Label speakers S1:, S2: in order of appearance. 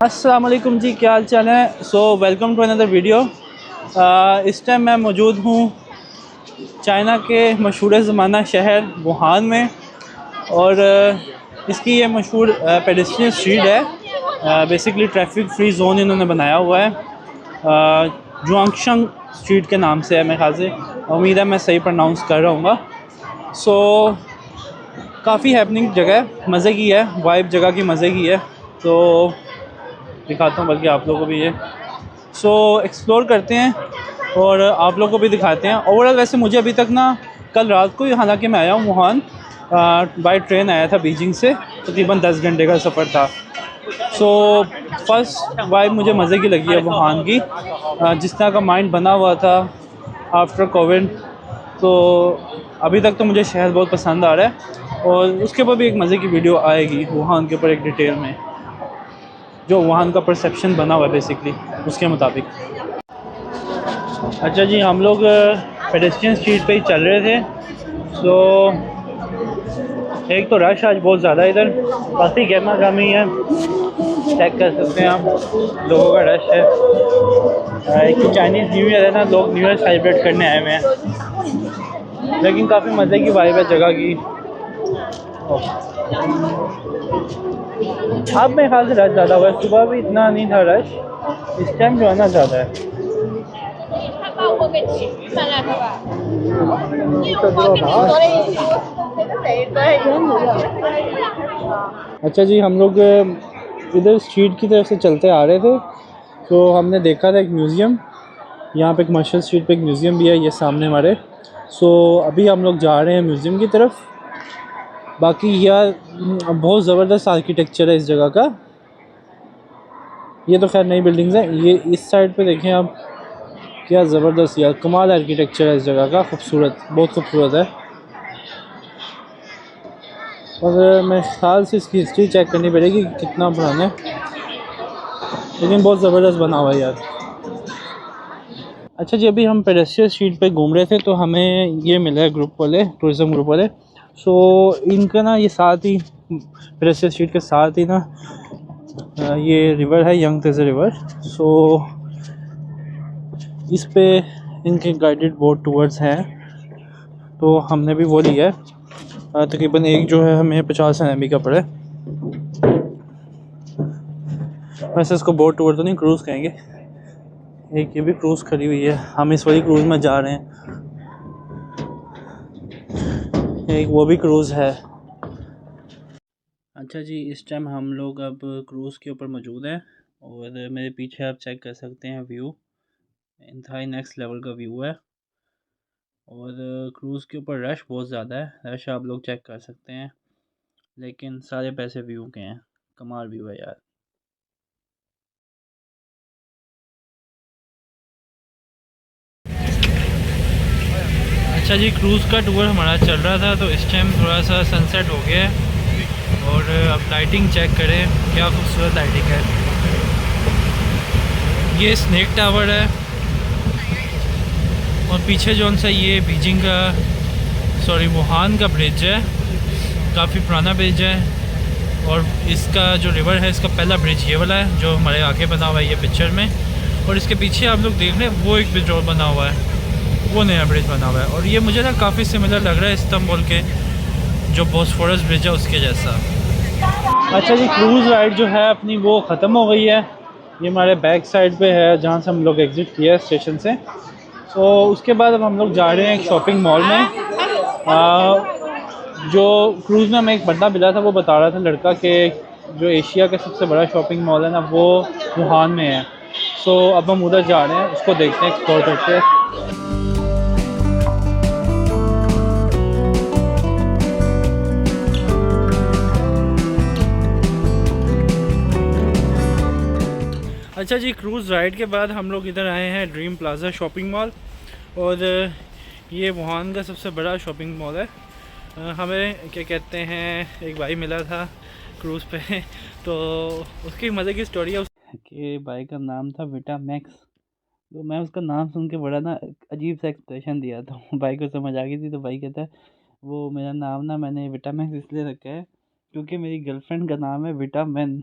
S1: अस्सलाम वालेकुम जी, क्या हाल चाल है। Welcome to another video. इस टाइम मैं मौजूद हूँ चाइना के मशहूर ज़माना शहर वुहान में, और इसकी ये मशहूर पेडेस्ट्रियन स्ट्रीट है। बेसिकली ट्रैफिक फ्री जोन इन्होंने बनाया हुआ है। जुआंगशंग स्ट्रीट के नाम से है मेरे ख्याल से, उम्मीद है मैं सही प्रोनाउंस कर रहा हूँ। काफ़ी हैपनिंग जगह है, मज़े की है, वाइब जगह की मज़े की है। तो दिखाता हूँ बल्कि आप लोगों को भी ये एक्सप्लोर करते हैं और आप लोगों को भी दिखाते हैं। ओवरऑल वैसे मुझे अभी तक ना, कल रात को हालांकि मैं आया हूँ वुहान, बाय ट्रेन आया था बीजिंग से, तकरीबन 10 घंटे का सफ़र था। फर्स्ट वाइब मुझे मज़े की लगी है वुहान की। जिस तरह का माइंड बना हुआ था आफ्टर कोविड, तो अभी तक तो मुझे शहर बहुत पसंद आ रहा है। और उसके ऊपर भी एक मज़े की वीडियो आएगी वुहान के ऊपर, एक डिटेल में जो वुहान का परसेप्शन बना हुआ है बेसिकली उसके मुताबिक। अच्छा जी, हम लोग पेडेस्ट्रियन स्ट्रीट पे ही चल रहे थे। एक तो रश आज बहुत ज़्यादा है, इधर काफ़ी गहमा गहमी है, चेक कर सकते हैं आप, लोगों का रश है। एक तो चाइनीज़ न्यू ईयर है ना, लोग न्यू ईयर सेलिब्रेट करने आए हुए हैं, लेकिन काफ़ी मज़े की वाइब है जगह की। अब मेरे ख्याल से रश ज़्यादा हुआ है, सुबह भी इतना नहीं था रश, इस टाइम जो है ना ज़्यादा है। अच्छा जी, हम लोग इधर स्ट्रीट की तरफ से चलते आ रहे थे, तो हमने देखा था एक म्यूज़ियम, यहाँ पे कमर्शियल स्ट्रीट पे एक म्यूज़ियम भी है, ये सामने हमारे। अभी हम लोग जा रहे हैं म्यूज़ियम की तरफ। बाकी यार बहुत ज़बरदस्त आर्किटेक्चर है इस जगह का। ये तो खैर नई बिल्डिंग्स हैं, ये इस साइड पे देखें आप, क्या ज़बरदस्त यार, कमाल आर्किटेक्चर है इस जगह का, खूबसूरत, बहुत खूबसूरत है। और मेरे ख्याल से इसकी हिस्ट्री चेक करनी पड़ेगी कितना पुराना है, लेकिन बहुत ज़बरदस्त बना हुआ है यार। अच्छा जी, अभी हम पेडेस्ट्रियन स्ट्रीट पे घूम रहे थे, तो हमें ये मिला है ग्रुप वाले, टूरिज़म ग्रुप वाले। इनका ना ये साथ ही, पेडेस्ट्रियन स्ट्रीट के साथ ही ना ये रिवर है, यंग तेज़ रिवर। इस पे इनके गाइडेड बोट टूर्स हैं, तो हमने भी वो लिया है। तकरीबन एक जो है हमें 50 RMB का पड़ा है। वैसे इसको बोट टूर तो नहीं, क्रूज़ कहेंगे। एक ये भी क्रूज़ खड़ी हुई है, हम इस वाली क्रूज़ में जा रहे हैं। एक वो भी क्रूज़ है। अच्छा जी, इस टाइम हम लोग अब क्रूज़ के ऊपर मौजूद हैं, और मेरे पीछे आप चेक कर सकते हैं व्यू, इंतहाई नेक्स्ट लेवल का व्यू है। और क्रूज़ के ऊपर रश बहुत ज़्यादा है, रश आप लोग चेक कर सकते हैं, लेकिन सारे पैसे व्यू के हैं, कमाल व्यू है यार। अच्छा जी, क्रूज़ का टूर हमारा चल रहा था, तो इस टाइम थोड़ा सा सनसेट हो गया है, और अब लाइटिंग चेक करें, क्या खूबसूरत लाइटिंग है। ये स्नेक टावर है, और पीछे जो सा ये बीजिंग का, वुहान का ब्रिज है, काफ़ी पुराना ब्रिज है। और इसका जो रिवर है, इसका पहला ब्रिज ये वाला है जो हमारे आगे बना हुआ है ये पिक्चर में। और इसके पीछे आप लोग देख लें, वो एक ब्रिज और बना हुआ है, वो नया ब्रिज बना हुआ है। और ये मुझे ना काफ़ी सिमिलर लग रहा है इस्तांबुल के जो बॉस्फोरस ब्रिज है उसके जैसा। अच्छा जी, क्रूज़ राइड जो है अपनी वो ख़त्म हो गई है। ये हमारे बैक साइड पे है जहाँ से हम लोग एग्ज़िट किया स्टेशन से। उसके बाद अब हम लोग जा रहे हैं एक शॉपिंग मॉल में। जो क्रूज़ में हमें एक बंदा मिला था, वो बता रहा था लड़का कि जो एशिया का सबसे बड़ा शॉपिंग मॉल है ना, वो वुहान में है। अब हम उधर जा रहे हैं, उसको देखते हैं, एक्सप्लोर करते हैं। अच्छा जी, क्रूज़ राइड के बाद हम लोग इधर आए हैं ड्रीम प्लाज़ा शॉपिंग मॉल, और ये वुहान का सबसे बड़ा शॉपिंग मॉल है। हमें क्या कहते हैं, एक भाई मिला था क्रूज़ पे, तो उसकी मज़े की स्टोरी है कि भाई का नाम था विटा मैक्स। तो मैं उसका नाम सुन के बड़ा ना अजीब सा एक्सप्रेशन दिया था, भाई को समझ आ गई थी। तो भाई कहता है, वो मेरा नाम ना मैंने विटा मैक्स इसलिए रखा है क्योंकि मेरी गर्लफ्रेंड का नाम है विटा मैन।